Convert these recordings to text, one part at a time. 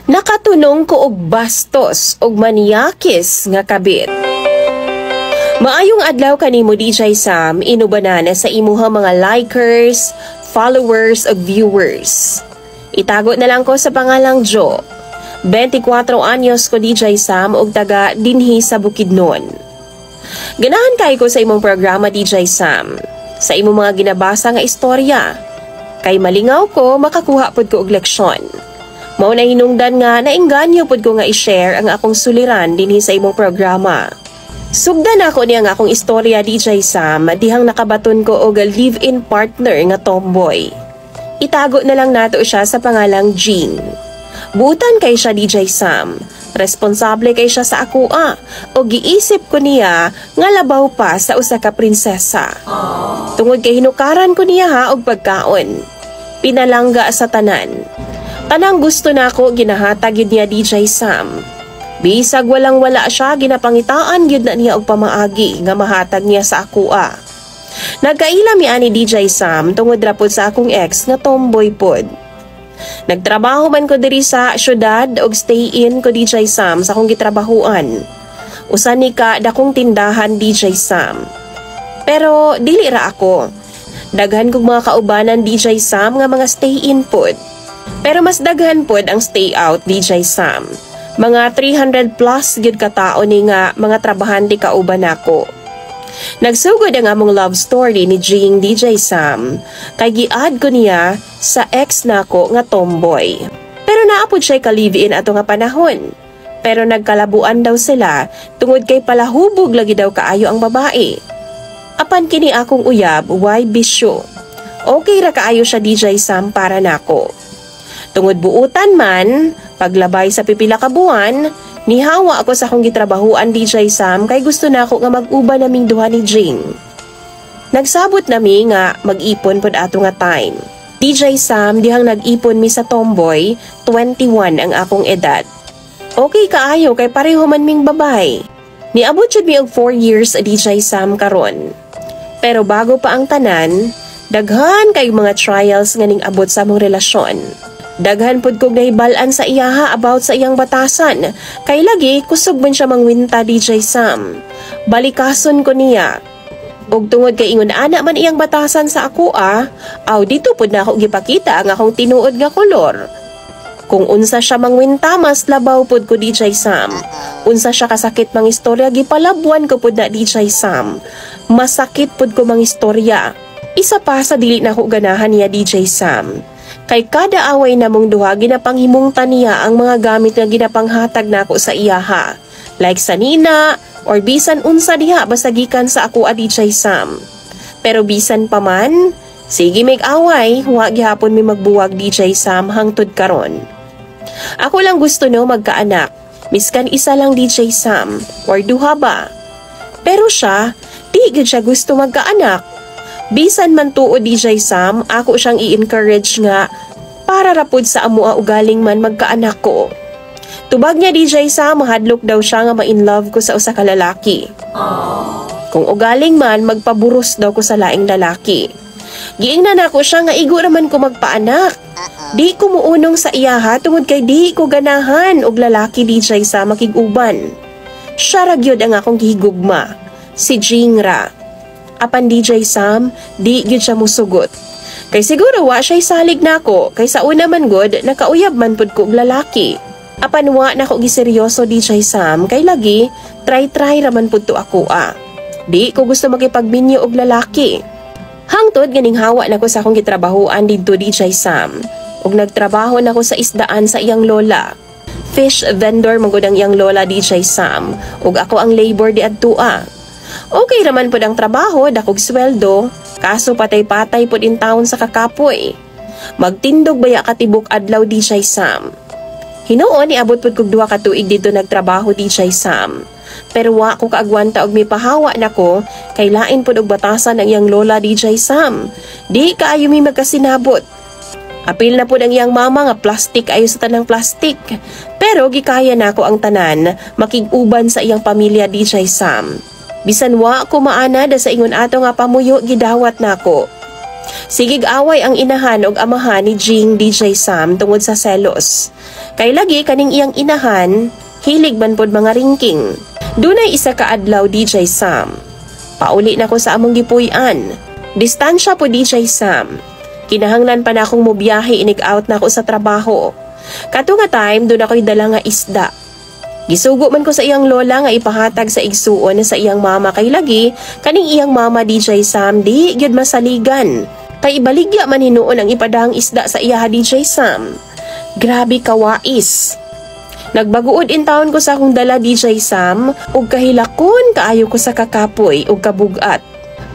Nakatunong ko og bastos og maniyakis nga kabit. Maayong adlaw kanimo DJ Sam, inubanan sa imuhang mga likers, followers ug viewers. Itago na lang ko sa pangalang Jo. 24 anyos ko DJ Sam ug taga dinhi sa Bukidnon. Ganahan kay ko sa imong programa DJ Sam, sa imong mga ginabasa nga istorya. Kay malingaw ko makakuha pud ko og leksyon. Mao na hinungdan nga nainganyo pud ko nga i-share ang akong suliran dinhi sa imong programa. Sugdan ako niya nga akong istorya DJ Sam dihang nakabaton ko og live-in partner nga tomboy. Itago na lang nato siya sa pangalang Jean. Buutan kay siya DJ Sam. Responsable kay siya sa akua o giisip ko niya nga labaw pa sa usa ka prinsesa. Tungod kay hinukaran ko niya ha og pagkaon. Pinalangga sa tanan. Tanang gusto na ako ginahatag yun niya DJ Sam. Bisag walang-wala siya, ginapangitaan yun na niya og pamaagi nga mahatag niya sa akua. Nagkaila mi ani DJ Sam tungod ra pod sa akong ex nga tomboy pod. Nagtrabaho man ko diri sa syudad og stay-in ko DJ Sam sa akong gitrabahuan. Usa ni ka dakong tindahan DJ Sam. Pero dili ra ako. Daghan kog mga kaubanan DJ Sam nga mga stay-in pod. Pero mas daghan pod ang stay out DJ Sam. Mga 300 plus gyud ka tao ni nga mga trabahante kauban nako. Nagsugod ang among love story ni Jing DJ Sam kay giad ko niya sa ex nako nga tomboy. Pero naapod siya ka live-in ato nga panahon. Pero nagkalabuan daw sila tungod kay palahubog lagi daw kaayo ang babae. Apan kini akong uyab, why bisyo? Okay ra kaayo siya DJ Sam para nako. Tungod buutan man, paglabay sa pipila ka buwan, nihawa ako sa akong gitrabahuan DJ Sam kay gusto na ako nga mag-uba naming duha ni Jing. Nagsabot nami nga mag-ipon pod ato nga time. DJ Sam dihang nag-ipon mi sa tomboy, 21 ang akong edad. Okay kaayo kay pareho man ming babay. Niabot jud mi og 4 years DJ Sam karon. Pero bago pa ang tanan, daghan kay mga trials nga ning abot sa among relasyon. Daghan pud kog nahibalan sa iyaha about sa iyang batasan. Kay lagi kusog man siya mangwinta DJ Sam. Balikason ko niya. Og tungod kay ingon ana man iyang batasan sa ako aw dito pud na ako gipakita ang akong tinuod nga kolor. Kung unsa siya mangwinta mas labaw pud ko DJ Sam. Unsa siya kasakit mang istorya gipalabuan ko pud na DJ Sam. Masakit pud ko mang istorya. Isa pa sa dili na ko ganahan niya DJ Sam. Kay kada away namong duha ginapanghimungtan niya ang mga gamit nga ginapanghatag nako sa iyaha. Like sa nina or bisan unsa diha basta gikan sa ako DJ Sam. Pero bisan pa man, sige mig away, wa gihapon mi magbuwag DJ Sam hangtod karon. Ako lang gusto no magkaanak. Miskan isa lang DJ Sam or duha ba. Pero siya, di gid siya gusto magkaanak. Bisan man tuo DJ Sam, ako siyang i-encourage nga para rapod sa amua ugaling man magkaanak ko. Tubag niya DJ Sam, mahadlok daw siya nga ma-in love ko sa usa ka lalaki. Kung ugaling man, magpaburos daw ko sa laing lalaki. Giingnan ako siya nga igo naman ko magpaanak. Di ko muunong sa iyaha tungod kay di ko ganahan og lalaki DJ Sam makig-uban. Siya ra gyud ang akong gihigugma, si Jingra. Apan DJ Sam, di gyud siya musugot. Kay siguro wa siya'y salig nako, kay sa una man gud nakauyab man pud ko og lalaki. Apan wa nako giseryoso DJ Sam, kay lagi try raman pud to ako Di ko gusto makipagminyo og lalaki. Hangtod ganing hawa nako sa akong gitrabahuan didto DJ Sam. Og nagtrabaho nako sa isdaan sa iyang lola. Fish vendor magud ang iyang lola DJ Sam, og ako ang labor di adto Okay raman pod ang trabaho, dakog sweldo, kaso patay-patay pod in town sa kakapoy. Magtindog baya katibok adlaw DJ Sam. Hinuon niabot pod kog 2 ka tuig dito nagtrabaho DJ Sam. Pero wa ko kaagwanta og mipahawa nako kay lain pod og batasan ang iyang lola DJ Sam. Di kaayo mi magkasinabot. Apil na pod ang iyang mama nga plastic ayo sa tanang plastic. Pero gikaya nako ang tanan makig-uban sa iyang pamilya DJ Sam. Bisan wa ko maana da sa ingon ato nga pamuyo gidawat nako. Sigig away ang inahan og amahan ni Jing DJ Sam tungod sa selos. Kay lagi kaning iyang inahan, hilig man pod mga ringking. Dunay isa ka adlaw DJ Sam. Pauli na ko sa among gipuy-an. Distansya po DJ Sam. Kinahanglan pa na akong mobiyahe inig out na ako sa trabaho. Kato nga time doon ako'y dala nga isda. Gisugo man ko sa iyang lola nga ipahatag sa igsuon sa iyang mama kay lagi kaning iyang mama DJ Sam di gyud masaligan. Kay ibaligya man hinuon ang ipadang isda sa iya DJ Sam. Grabe kawais. Nagbaguod in town ko sa akong dala DJ Sam ug kahilakon kaayo ko sa kakapoy ug kabugat.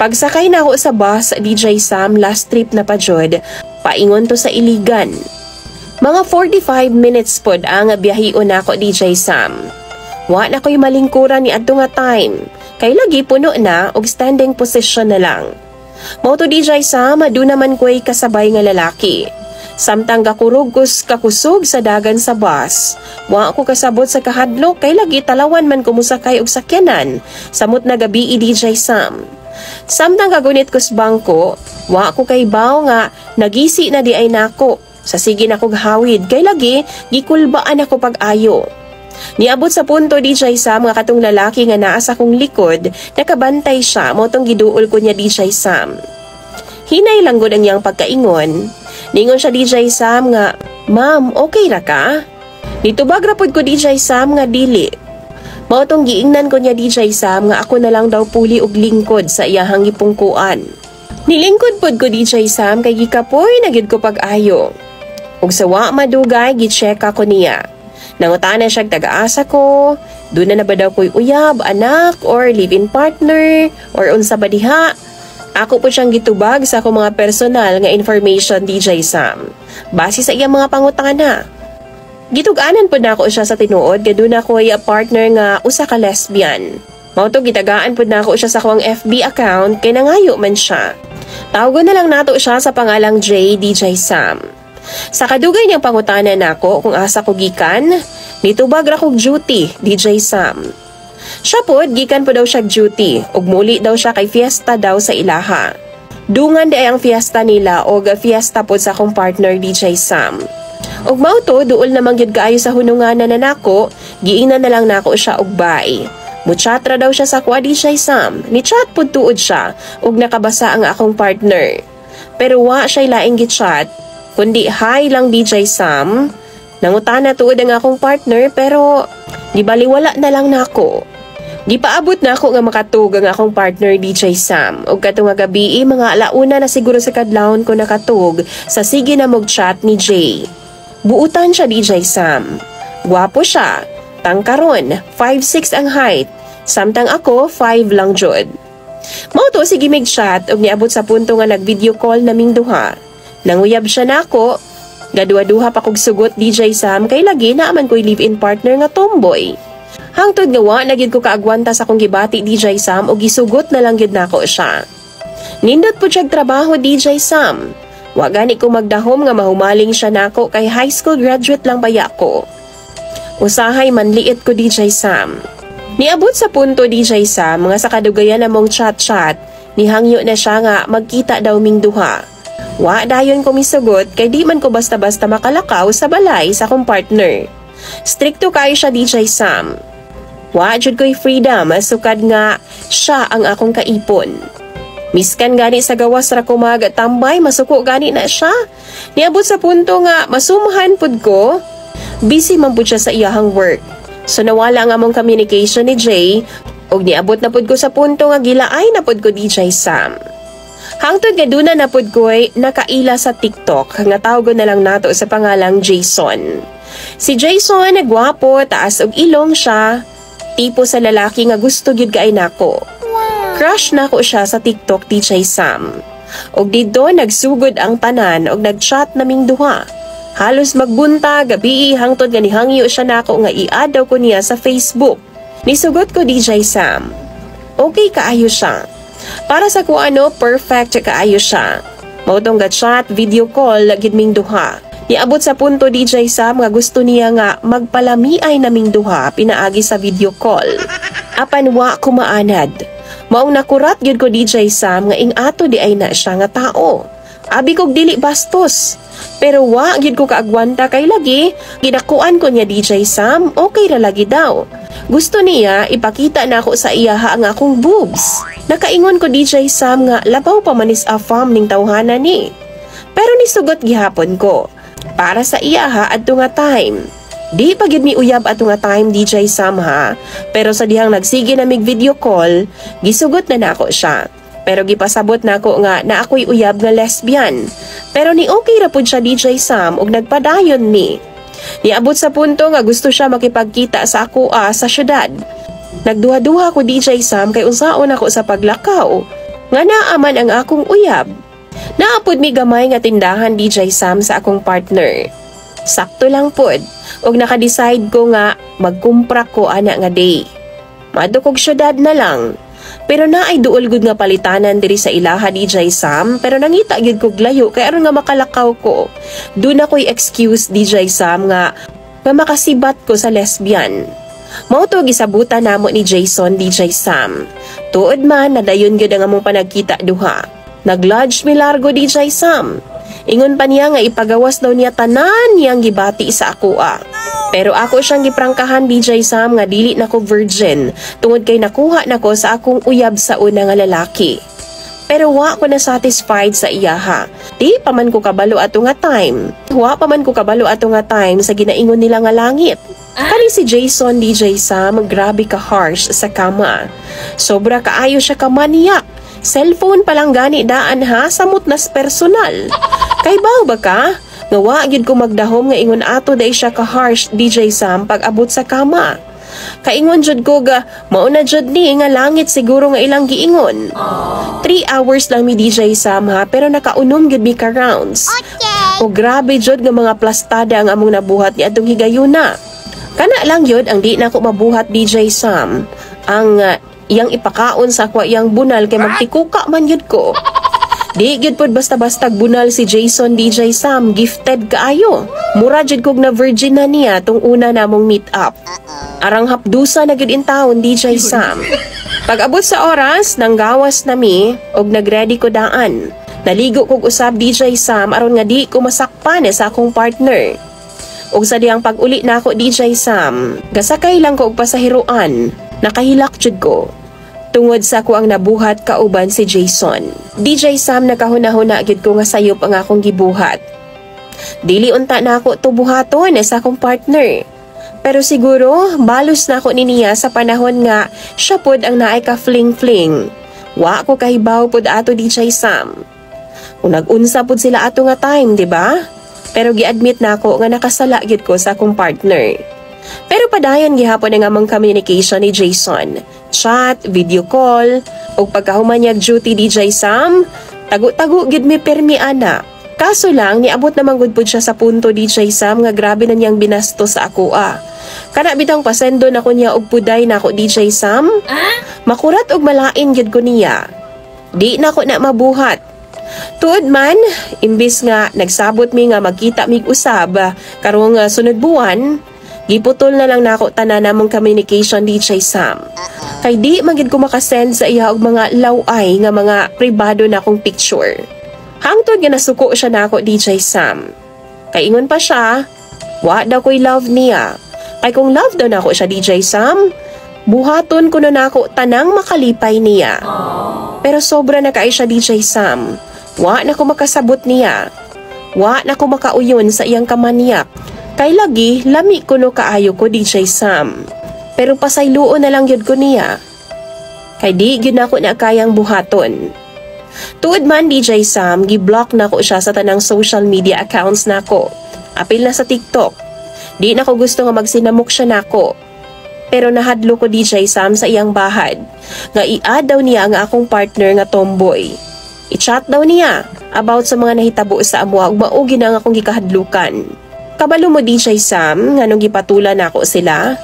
Pagsakay na ako sa bus DJ Sam last trip na pa jud, paingon to sa Iligan. Mga 45 minutes pod ang biyahion nako DJ Sam. Wa na ko'y malingkuran ni adto nga time. Kay lagi puno na og standing position na lang. Mao to DJ Sam, adu naman ko'y kasabay nga lalaki. Samtang gakurugos kakusog sa dagan sa bus. Wa ako kasabot sa kahadlok kay lagi talawan man kumusakay og sakyanan. Samot na gabi DJ Sam. Samtang kagunit ko sa bangko, wa ako kay baw nga nagisi na di ay nako. Sa sige na kog hawid kay lagi gikulbaan ako pag-ayo. Niabot sa punto DJ Sam nga katong lalaki nga naa sa kong likod, nakabantay siya mo tong giduol ko niya DJ Sam. Hinay lang gud ang iyang pagkaingon. Ningon siya DJ Sam nga, "Ma'am, okay ra ka?" Nitubag ra pud ko DJ Sam nga dili. Mao tong giingnan ko niya DJ Sam nga ako na lang daw puli og lingkod sa iyahang gipungkuan. Nilingkod pod ko DJ Sam kay gikapoy na gyud ko pag-ayo. Ug sa wa madugay gi-check ako niya. Nangutana siya taga-asa ko, doon na ba daw ko'y uyab, anak, or live-in partner, or unsa ba diha. Ako po siyang gitubag sa akong mga personal nga information DJ Sam. Base sa iyang mga pangutana. Gituganan po na ako siya sa tinuod, kaya doon ako'y partner nga usa ka lesbian. Mauto gitagaan po na ako siya sa akong FB account, kaya nangayo man siya. Tawagon na lang nato siya sa pangalang J DJ Sam. Sa kadugay niyang pangutana nako kung asa ko gikan, nitubag ra kog duty DJ Sam. Siya pod gikan po daw siya duty ug muli daw siya kay fiesta daw sa ilaha. Dungan di ay ang fiesta nila og fiesta pod sa akong partner DJ Sam. Ug mao to duol namang gyud kaayo sa hununganan na nako, giingnan na lang nako siya og bye. Muchat ra daw siya sa kwa DJ Sam. Ni chat pod tuod siya ug nakabasa ang akong partner. Pero wa siya laing gichat. Kundi hi lang DJ Sam. Nangutana tuod ang akong partner pero di baliwala na lang nako. Di paabot na ako nga makatug ang akong partner DJ Sam. Ug katong nga gabi mga alauna na siguro sa kadlawon ko nakatug sa sige na mog chat ni Jay. Buutan siya DJ Sam. Gwapo siya. Tangkaron, 5'6" ang height. Samtang ako 5 lang jud. Mao to sige mig chat ug niabot sa punto nga nag-video call naming duha. Nanguyab siya nako. Gadua-duha pa kog sugot DJ Sam kay lagi na man ko'y live-in partner nga tomboy. Hangtod nga wa na gyud ko kaagwanta sa kong gibati DJ Sam ug gisugot na lang gyud nako siya. Nindot po siyag trabaho DJ Sam. Wa gani ko magdahom nga mahumaling siya nako kay high school graduate lang baya ko. Usahay manliit ko DJ Sam. Niabot sa punto DJ Sam nga sa kadugayan namong chat-chat, nihangyo na siya nga magkita daw ming duha. Wa dayon ko misugot kay di man ko basta-basta makalakaw sa balay sa akong partner. Stricto kayo siya DJ Sam. Wa jud ko'y freedom sukad nga siya ang akong kaipon. Miskan gani sa gawas ra ko magtambay masuko gani na siya. Niabot sa punto nga masumahan pud ko. Busy man pud siya sa iyahang work. So nawala ang among communication ni Jay ug niabot na pud ko sa punto nga gilaay na pud ko DJ Sam. Hangtod nga duna na pud ko'y nakaila sa TikTok nga tawgon na lang nato sa pangalang Jason. Si Jason nagwapo, taas og ilong siya, tipo sa lalaki nga gusto gyud kay nako. Crush nako siya sa TikTok DJ Sam. Og didto nagsugod ang tanan og nagchat naming duha. Halos magbunta gabi hangtod nga nihangyo siya nako nga i-add daw ko niya sa Facebook. Nisugot ko DJ Sam. Okay kaayo siya. Para sa kuano perfect kaayo siya. Mao tong chat video call gid ming duha. Niabot sa punto DJ Sam nga gusto niya nga magpalamiay naming duha pinaagi sa video call. Apan wa ko maanad. Maong nakurat gyud ko DJ Sam nga ing ato di ay na siya nga tao. Abi kog dili bastos. Pero wa gyud ko kaagwanta kay lagi ginakuan ko niya DJ Sam, okay ra lagi daw. Gusto niya ipakita na ako sa iyaha ang akong boobs. Nakaingon ko DJ Sam nga labaw pa manis afam ning tawhana ni. Pero nisugot gihapon ko para sa iyaha adto nga time. Di pa gyud mi uyab ato nga time DJ Sam ha. Pero sa dihang nagsige na mig video call, gisugot na nako siya. Pero gipasabot nako nga na ako'y uyab nga lesbian. Pero ni okay ra pud siya DJ Sam ug nagpadayon ni. Niabot sa punto nga gusto siya makipagkita sa ako sa syudad. Nagduha-duha ko DJ Sam kay unsaon ako sa paglakaw. Nga naaman ang akong uyab. Naapod mi gamay nga tindahan DJ Sam sa akong partner. Sakto lang pod. Og naka-decide ko nga magkumpra ko ana nga day. Madukog syudad na lang. Pero naay duol gud nga palitanan diri sa ilaha DJ Sam, pero nangita gyud kog layo kay aron nga makalakaw ko. Duna ko'y excuse DJ Sam nga makasibat ko sa lesbian. Mao to gisabutan namo ni Jason DJ Sam. Tuod man nadayon gyud ang among panagkita duha. Nag-lodge mi largo DJ Sam. Ingon pa niya nga ipagawas daw niya tanan niyang gibati sa akoa. Pero ako siyang giprangkahan DJ Sam nga dili nako virgin tungod kay nakuha nako sa akong uyab sa una nga lalaki. Pero wa ko na satisfied sa iyaha. Di pa man ko kabalo ato nga time. Wa pa man ko kabalo ato nga time sa ginaingon nila nga langit. Kani si Jason DJ Sam grabe ka harsh sa kama. Sobra kaayo siya ka maniak. Cellphone pa lang gani daan ha, samot nas personal. Kay baw ba ka? Nga wa gyud ko magdahom nga ingon ato day siya ka harsh DJ Sam pag abot sa kama. Kaingon jud ko ga mao na jud ni nga langit siguro nga ilang giingon. 3 hours lang mi DJ Sam ha, pero nakaunom gyud mi ka rounds. O grabe jud nga mga plastada ang among nabuhat ni adtong higayuna. Kana lang yun ang di na ko mabuhat DJ Sam. Ang iyang ipakaon sa kwa iyang bunal kay magtikuka man yun ko. Di gyud pod basta-basta bunal si Jason DJ Sam, gifted kaayo. Mura jud kog na virgin na niya tong una namong meet up. Arang hapdusa na gyud in taon DJ Sam. Pag abot sa oras, nanggawas nami og nagready ko daan. Naligo kog usab DJ Sam aron nga di ko masakpan sa akong partner. Og sa diyang pag-uli na ako DJ Sam, gasakay lang ko og pasahiruan. Nakahilak jud ko. Tungod sa ko ang nabuhat kauban si Jason. DJ Sam nakahuna-huna gyud ko nga sayop ang akong gibuhat. Dili unta na ako tubuhaton sa akong partner. Pero siguro balos na ako ni niya sa panahon nga siya pod ang naay ka fling-fling. Wa ko kahibaw pod ato DJ Sam. Kung nag-unsa pod sila ato nga time, di ba? Pero gi-admit na ako nga nakasala gyud ko sa akong partner. Pero padayon gihapon ang among communication ni Jason. Chat, video call, o pagkahumanyag duty DJ Sam, tago-tago gid mi permi ana. Kaso lang, niabot naman gud pud siya sa punto DJ Sam nga grabe na niyang binasto sa ako Kana bitang pasendo na ko niya og puday na ako DJ Sam. Makurat og malain gid ko niya. Di na ko na mabuhat. Tuod man, imbis nga nagsabot mi nga magkita mig usab karong sunod buwan, giputol na lang nako tanan namong communication DJ Sam. Kay di magid ko makasend sa iya og mga laway nga mga pribado na akong picture. Hangtod nga nasuko siya nako DJ Sam. Kay ingon pa siya, wa daw ko'y love niya. Kay kung love daw nako siya DJ Sam, buhaton ko na nako tanang makalipay niya. Pero sobra na kay siya DJ Sam. Wa na ko makasabot niya. Wa na ko makauyon sa iyang kamaniak. Kay lagi, lami ko no kaayo ko DJ Sam. Pero pasayloon na lang yun ko niya. Kay di yun ako na kayang buhaton. Tuod man DJ Sam, gi-block na ko siya sa tanang social media accounts na ko. Apil na sa TikTok. Di na ko gusto nga magsinamok siya na ko. Pero nahadlo ko DJ Sam sa iyang bahad. Nga i-add daw niya ang akong partner nga tomboy. I-chat daw niya about sa mga nahitabo sa amwa ug maugi na nga akong gikahadlukan. Kabalo mo DJ Sam, nga nung gipatulan ako sila,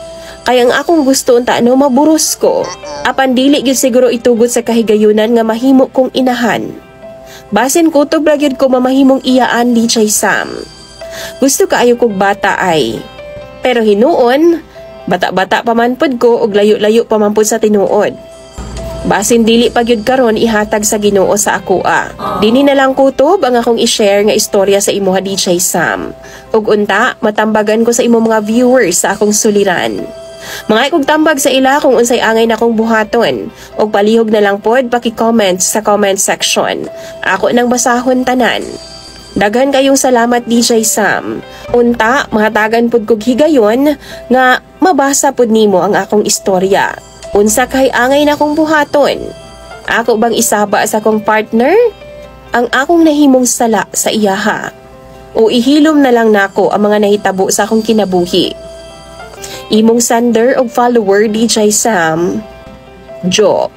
kaya ang akong gusto unta maburos ko. Apan dili gyud siguro itugot sa kahigayunan nga mahimo kong inahan. Basin kutob ra gyud ko mamahimong iyaan DJ Sam. Gusto kaayo kog bata ay. Pero hinuon, bata-bata pa man pod ko og layo-layo pa man pod sa tinuod. Basin dili pagyud karon ihatag sa Ginoo sa akoa. Dini na lang kutob ang akong i-share nga istorya sa imo DJ Sam. Ug unta, matambagan ko sa imo mga viewers sa akong suliran. Mga ikog tambag sa ila kung unsay angay na akong buhaton. Ug palihog na lang pod paki-comment sa comment section. Ako nang basahon tanan. Daghan kayong salamat DJ Sam. Unta, mahatagan pod kog higayon nga mabasa pod nimo ang akong istorya. Unsa kay angay na akong buhaton? Ako bang isaba sa akong partner? Ang akong nahimong sala sa iyaha? O ihilom na lang nako ang mga nahitabo sa akong kinabuhi? Imong sender og follower DJ Sam, Jo.